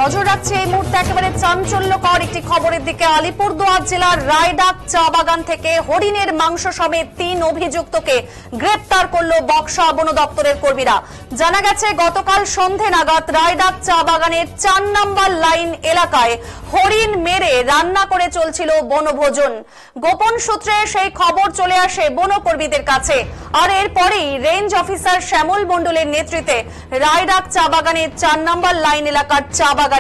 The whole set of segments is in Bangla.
নজর রাখছে এই মুহূর্তে একেবারে চাঞ্চল্যকর একটি খবরের দিকে। আলিপুরদুয়ার জেলার রায়ডাক চা বাগান থেকে হরিণের মাংস সমেত 3 অভিযুক্তকে গ্রেপ্তার করলো বক্সা বন দপ্তরের কর্মীরা। জানা গেছে গতকাল সন্ধে নাগাদ রায়ডাক চা বাগানের 4 নম্বর লাইন এলাকায় হরিণ মেরে রান্না করে চলছিল বনভোজন। গোপন সূত্রে সেই খবর চলে আসে বনকর্মীদের কাছে, আর এরপরেই রেঞ্জ অফিসার শ্যামল মণ্ডলের নেতৃত্বে রায়ডাক চা বাগানের 4 নম্বর লাইন এলাকার চা বাগানে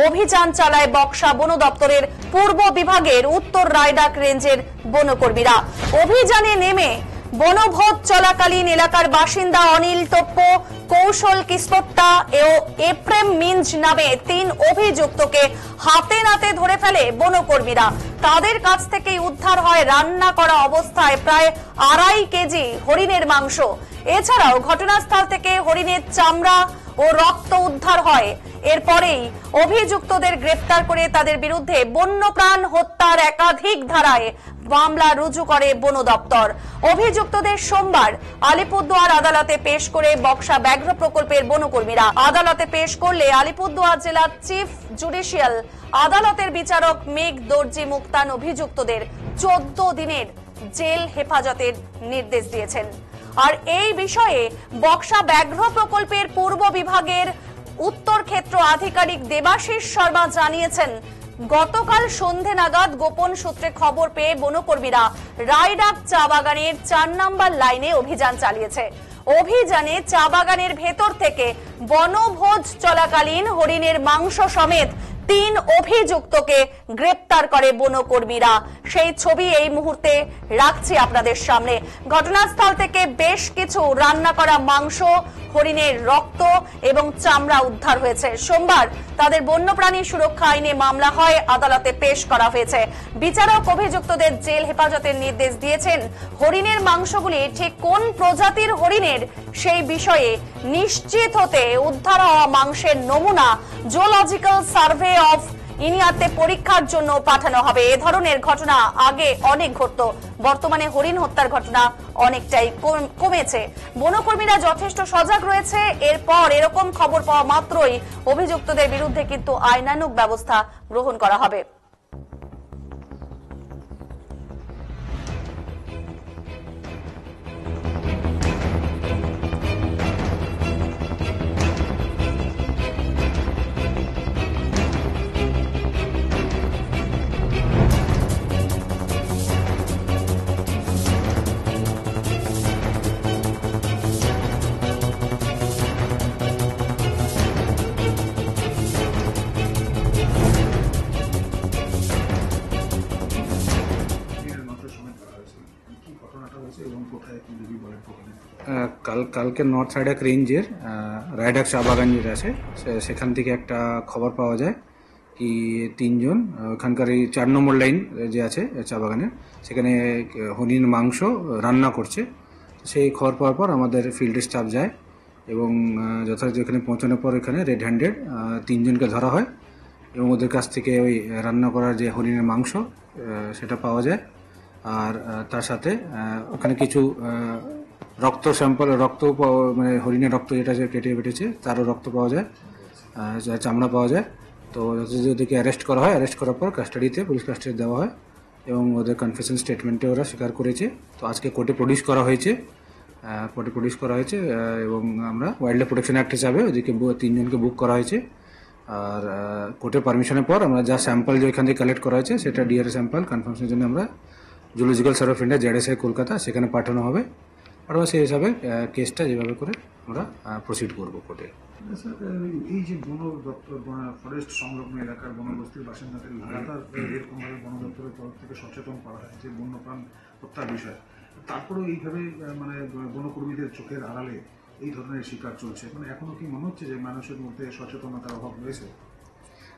অভিযান চালায় বক্সা বন দপ্তরের পূর্ব বিভাগের উত্তর রায়ডাক রেঞ্জের বনকর্মীরা। অভিযানে নেমে বনভোজ চলাকালীন এলাকার বাসিন্দা অনিল টোপ্প, কৌশল কিস্পোট্টা ও এপ্রেম মিঞ্জ নামে 3 অভিযুক্তকে হাতে নাতে ধরে ফেলে বনকর্মীরা। তাদের কাছ থেকেই উদ্ধার হয় রান্না করা অবস্থায় প্রায় 2.5 কেজি হরিণের মাংস। এছাড়াও ঘটনাস্থল থেকে হরিণের চামড়া ও রক্ত উদ্ধার হয়। এরপরেই অভিযুক্তদের গ্রেপ্তার করে তাদের বিরুদ্ধে বন্যপ্রাণ হত্যার একাধিক ধারায় মামলা রুজু করে বন দপ্তর। অভিযুক্তদের সোমবার আলিপুরদুয়ার আদালতে পেশ করে বক্সা ব্যাঘ্র প্রকল্পের বনকর্মীরা। আদালতে পেশ করলে আলিপুরদুয়ার জেলার চিফ জুডিশিয়াল আদালতের বিচারক মেঘ দর্জি মুক্তান অভিযুক্তদের 14 দিনের জেল হেফাজতের নির্দেশ দিয়েছেন। আর এই বিষয়ে বক্সা ব্যাঘ্র প্রকল্পের পূর্ব বিভাগের উত্তর ক্ষেত্র আধিকারিক দেবাশিস শর্মা জানিয়েছেন, গতকাল সন্ধে নাগাদ গোপন সূত্রে খবর পেয়ে বনকর্মীরা রায়ডাক চা বাগানের 4 নম্বর লাইনে অভিযান চালিয়েছে। অভিযানে চা বাগানের ভেতর থেকে বনভোজ চলাকালীন হরিণের মাংস সমেত 3 অভিযুক্তকে গ্রেপ্তার করে বনকর্মীরা। সেই ছবি এই মুহূর্তে রাখছি আপনাদের সামনে। ঘটনাস্থল থেকে বেশ কিছু রান্না করা মাংস, হরিণের রক্ত এবং চামড়া উদ্ধার হয়েছে। সোমবার তাদের বন্যপ্রাণী সুরক্ষা আইনে মামলা হয়, আদালতে পেশ করা হয়েছে। বিচারক অভিযুক্তদের জেল হেফাজতের নির্দেশ দিয়েছেন। হরিণের মাংসগুলি ঠিক কোন প্রজাতির হরিণের সেই বিষয়ে নিশ্চিত হতে উদ্ধার হওয়া মাংসের নমুনা জুলজিক্যাল সার্ভে অফ ইন্ডিয়াতে পরীক্ষার জন্য পাঠানো হবে। এ ধরনের ঘটনা আগে অনেক ঘটত, বর্তমানে হরিণ হত্যার ঘটনা অনেকটাই কমেছে। বনকর্মীরা যথেষ্ট সজাগ রয়েছে। এরপর এরকম খবর পাওয়া মাত্রই অভিযুক্তদের বিরুদ্ধে কিন্তু আইনানুগ ব্যবস্থা গ্রহণ করা হবে। কালকে নর্থ রায়ডাক রেঞ্জের রায়ডাক চা বাগান যেটা আছে সেখান থেকে একটা খবর পাওয়া যায় কি 3 জন ওখানকার এই 4 নম্বর লাইন যে আছে চা বাগানের সেখানে হরিণের মাংস রান্না করছে। সেই খবর পাওয়ার পর আমাদের ফিল্ড স্টাফ যায় এবং যথাযথ এখানে পৌঁছানোর পর এখানে রেড হ্যান্ডেড 3 জনকে ধরা হয় এবং ওদের কাছ থেকে ওই রান্না করার যে হরিণের মাংস সেটা পাওয়া যায়। আর তার সাথে ওখানে কিছু রক্ত স্যাম্পল, রক্ত মানে হরিণের রক্ত যেটা কেটে বেটেছে তারও রক্ত পাওয়া যায়, চামড়া পাওয়া যায়। তো ওদেরকে অ্যারেস্ট করা হয়। অ্যারেস্ট করার পর কাস্টাডিতে, পুলিশ কাস্টাডি দেওয়া হয় এবং ওদের কনফেশন স্টেটমেন্টে ওরা স্বীকার করেছে। তো আজকে কোর্টে প্রডিউস করা হয়েছে এবং আমরা ওয়াইল্ড লাইফ প্রোটেকশন অ্যাক্ট হিসাবে ওদেরকে 3 জনকে বুক করা হয়েছে। আর কোর্টের পারমিশনের পর আমরা যা স্যাম্পল যে এখান থেকে কালেক্ট করা হয়েছে সেটা ডিআরএ স্যাম্পল কনফার্মেশনের জন্য আমরা zoological survey of India জেডএসআই Kolkata সেখানে পাঠানো হবে। আর সেই হিসাবে কেসটা যেভাবে করে আমরা প্রসিড করবো কোর্টে। এই যে বন দপ্তর ফরেস্ট সংলগ্ন এলাকার বনবস্তির বাসিন্দাদের লাগাতার এরকমভাবে বন দপ্তরের তরফ থেকে সচেতন করা হয় যে বন্যপ্রাণ হত্যার বিষয়ে, তারপরেও এইভাবে মানে বনকর্মীদের চোখের আড়ালে এই ধরনের শিকার চলছে, মানে এখনো কি মনে হচ্ছে যে মানুষের মধ্যে সচেতনতার অভাব রয়েছে?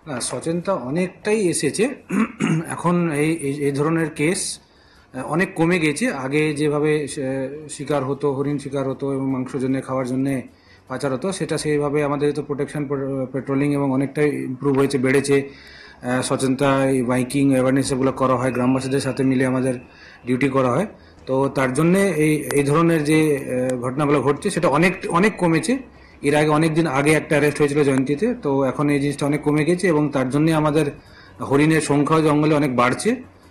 না, সচেতনতা অনেকটাই এসেছে। এখন এই ধরনের কেস অনেক কমে গেছে। আগে যেভাবে শিকার হতো, হরিণ শিকার হতো এবং মাংস জন্য খাওয়ার জন্যে পাচার হতো, সেটা সেইভাবে আমাদের তো প্রোটেকশন পেট্রোলিং এবং অনেকটাই ইমপ্রুভ হয়েছে, বেড়েছে। সচেতনতা, বাইকিং অ্যাওয়ারনেস এগুলো করা হয়, গ্রামবাসীদের সাথে মিলে আমাদের ডিউটি করা হয়। তো তার জন্যে এই ধরনের যে ঘটনাগুলো ঘটছে সেটা অনেক কমেছে। এর আগে অনেক দিন আগে একটা অ্যারেস্ট হয়েছিল জয়ন্তীতে, তো এখন এই জিনিসটা অনেক কমে গেছে এবং তার জন্যই আমাদের হরিণের সংখ্যাও জঙ্গলে অনেক বাড়ছে।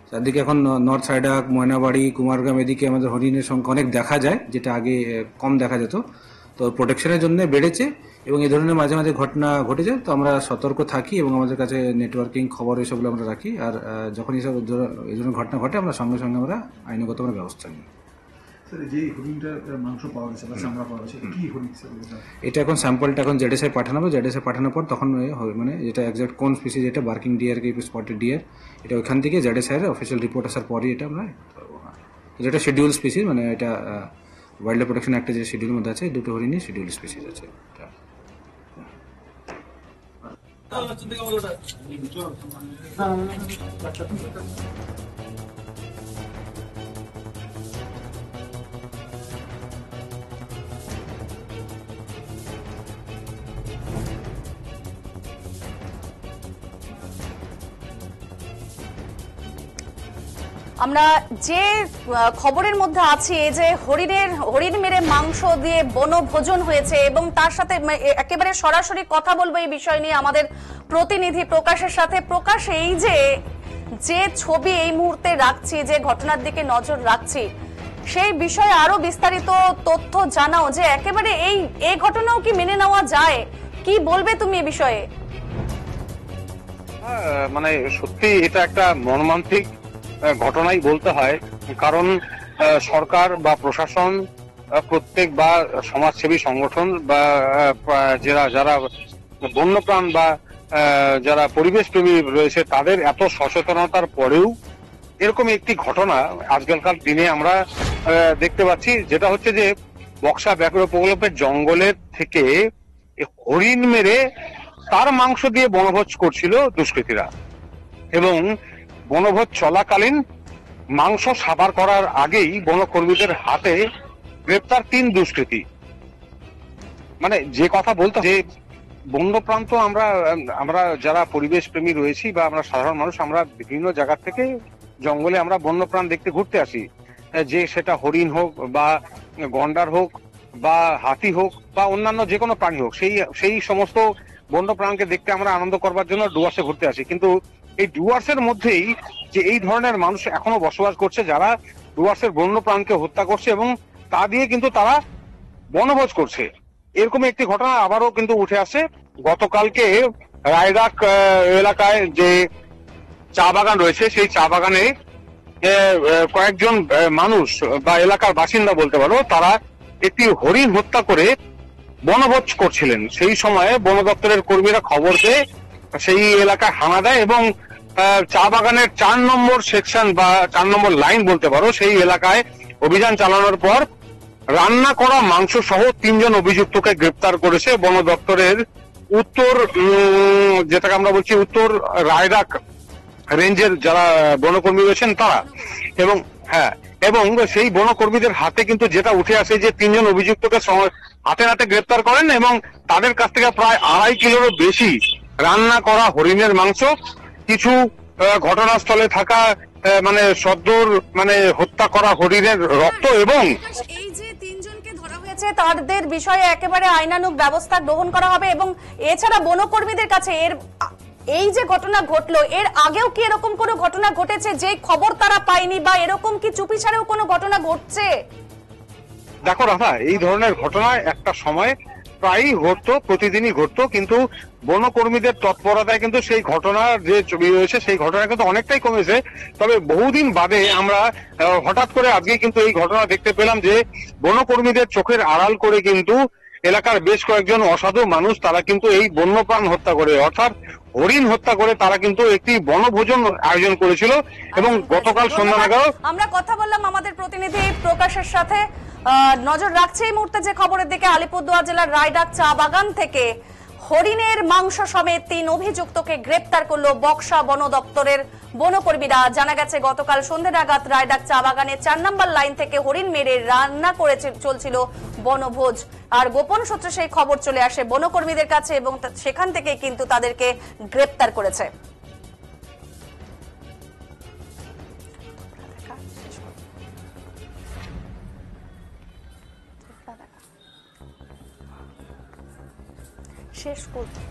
চারদিকে এখন নর্থ সাইডাক, ময়নাবাড়ি, কুমারগ্রাম এদিকে আমাদের হরিণের সংখ্যা অনেক দেখা যায়, যেটা আগে কম দেখা যেত। তো প্রোটেকশনের জন্য বেড়েছে এবং এই ধরনের মাঝে মাঝে ঘটনা ঘটে যায়, তো আমরা সতর্ক থাকি এবং আমাদের কাছে নেটওয়ার্কিং খবর এসবগুলো আমরা রাখি। আর যখন এই ধরনের ঘটনা ঘটে আমরা সঙ্গে সঙ্গে আমরা আইনগত আমরা ব্যবস্থা নিই। স্যার যে হরিণটার মাংস পাওয়া গেছে বা চামড়া পাওয়া গেছে কি হরিণ স্যার? এটা এখন স্যাম্পলটা এখন জেডএসআই পাঠানো হবে। জেডএসআই পাঠানোর পর তখন হবে মানে যেটা এক্সাক্ট কোন স্পিসিস, এটা বার্কিং ডিয়ার কি স্পটেড ডিয়ার, এটা ওইখান থেকে জেডএসআই এর অফিসিয়াল রিপোর্ট আসার পরই এটা আমরা করবো। যেটা শিডিউল স্পিসিস, মানে এটা ওয়াইল্ড লাইফ প্রোটেকশন অ্যাক্টে যে শিডিউলের মধ্যে আছে, দুটো হরিণই শিডিউল স্পিসিস আছে। আমরা যে খবরের মধ্যে আছি যে হরিণ মেরে মাংস দিয়ে বনভোজন হয়েছে এবং তার সাথে একেবারে সরাসরি কথা বলবো এই বিষয় নিয়ে আমাদের প্রতিনিধি প্রকাশের সাথে। প্রকাশ, এই যে ছবি এই মুহূর্তে রাখছি, যে ঘটনার দিকে নজর রাখছি, সেই বিষয়ে আরো বিস্তারিত তথ্য জানাও যে একেবারে এই ঘটনাও কি মেনে নেওয়া যায়? কি বলবে তুমি এই বিষয়ে? মানে সত্যি এটা একটা মর্মান্তিক ঘটনাই বলতে হয়, কারণ সরকার বা প্রশাসন, প্রত্যেক বা সমাজসেবী সংগঠন বা যারা বন্যপ্রাণ বা যারা পরিবেশ প্রেমী রয়েছে তাদের এত সচেতনতার পরেও এরকম একটি ঘটনা আজকালকার দিনে আমরা দেখতে পাচ্ছি, যেটা হচ্ছে যে বক্সা ব্যাঘ্র প্রকল্পের জঙ্গলের থেকে হরিণ মেরে তার মাংস দিয়ে বনভোজ করছিল দুষ্কৃতীরা এবং বনভোজ চলাকালীন মাংস সাবার করার আগেই বনকর্মীদের হাতে গ্রেপ্তার 3 দুষ্কৃতী। মানে যে কথা বলতে, যে বন্যপ্রাণ তো আমরা যারা পরিবেশ প্রেমী রয়েছি বা আমরা সাধারণ মানুষ, আমরা বিভিন্ন জায়গা থেকে জঙ্গলে আমরা বন্যপ্রাণ দেখতে ঘুরতে আসি, যে সেটা হরিণ হোক বা গন্ডার হোক বা হাতি হোক বা অন্যান্য যে কোনো প্রাণী হোক, সেই সমস্ত বন্যপ্রাণকে দেখতে আমরা আনন্দ করবার জন্য ডুয়ার্সে ঘুরতে আসি। কিন্তু এই ডুয়ার্সের মধ্যেই যে এই ধরনের মানুষ এখনো বসবাস করছে, যারা ডুয়ার্সের বন্যপ্রাণকে হত্যা করছে এবং তা দিয়ে কিন্তু তারা বনভোজ করছে, এরকম একটি ঘটনা আবারও কিন্তু উঠে আসে। গতকালকে রায়ডাক এলাকায় যে চা বাগান রয়েছে, সেই চা বাগানে কয়েকজন মানুষ বা এলাকার বাসিন্দা বলতে পারো, তারা একটি হরিণ হত্যা করে বনভোজ করছিলেন। সেই সময়ে বন দপ্তরের কর্মীরা খবর পেয়ে সেই এলাকায় হানা দেয় এবং চা বাগানের 4 নম্বর সেকশন বা 4 নম্বর লাইন বলতে পারো, সেই এলাকায় অভিযান চালানোর পর রান্না করা মাংস সহ 3 জন অভিযুক্তকে গ্রেপ্তার করেছে বন দপ্তরের উত্তর, যেটাকে আমরা বলছি উত্তর রায়ডাক রেঞ্জের যারা বনকর্মী রয়েছেন তারা। এবং সেই বনকর্মীদের হাতে কিন্তু যেটা উঠে আসে যে 3 জন অভিযুক্তকে হাতে হাতে গ্রেপ্তার করেন এবং তাদের কাছ থেকে প্রায় 2.5 কিলোরও বেশি রান্না করা হরিণের মাংস, কিছু ঘটনাস্থলে থাকা মানে সদ্যর মানে হত্যা করা হরিণের রক্ত এবং এই যে 3 জনকে ধরা হয়েছে তাদের বিষয়ে একেবারে আইনানুগ ব্যবস্থা গ্রহণ করা হবে। এবং এছাড়া বনকর্মীদের কাছে এই যে ঘটনা ঘটলো, এর আগেও কি এরকম কোনো ঘটনা ঘটেছে যে খবর তারা পায়নি, বা এরকম কি চুপিসারেও কোনো ঘটনা ঘটছে? দেখো রাধা, এই ধরনের ঘটনা একটা সময় প্রায়ই ঘটতো, প্রতিদিনই ঘটতো, কিন্তু বনকর্মীদের তৎপরতায় কিন্তু সেই ঘটনার যে ছবি রয়েছে সেই ঘটনা কিন্তু অনেকটাই কমেছে। তবে বহুদিন বাদে আমরা হঠাৎ করে আজকে কিন্তু এই ঘটনা দেখতে পেলাম যে বনকর্মীদের চোখের আড়াল করে কিন্তু এলাকার বেশ কয়েকজন অসাধু মানুষ তারা কিন্তু এই বন্যপ্রাণ হত্যা করে, অর্থাৎ হরিণ হত্যা করে তারা কিন্তু একটি বনভোজন আয়োজন করেছিল এবং গতকাল সন্ধ্যা নাগাদ আমরা কথা বললাম আমাদের প্রতিনিধি প্রকাশের সাথে। নজর রাখছে এই মুহূর্তে যে খবরের দিকে, আলিপুরদুয়ার জেলার রায়ডাক চা বাগান থেকে হরিণের মাংস সমেত 3 অভিযুক্তকে গ্রেপ্তার করলো বক্সা বন দপ্তরের বনকর্মীরা। জানা গেছে গতকাল সন্ধ্যে নাগাদ রায়ডাক চা বাগানের 4 নম্বর লাইন থেকে হরিণ মেরে রান্না করে চলছিল বনভোজ। আর গোপন সূত্রে সেই খবর চলে আসে বনকর্মীদের কাছে এবং সেখান থেকে কিন্তু তাদেরকে গ্রেপ্তার করেছে। শেষ করতে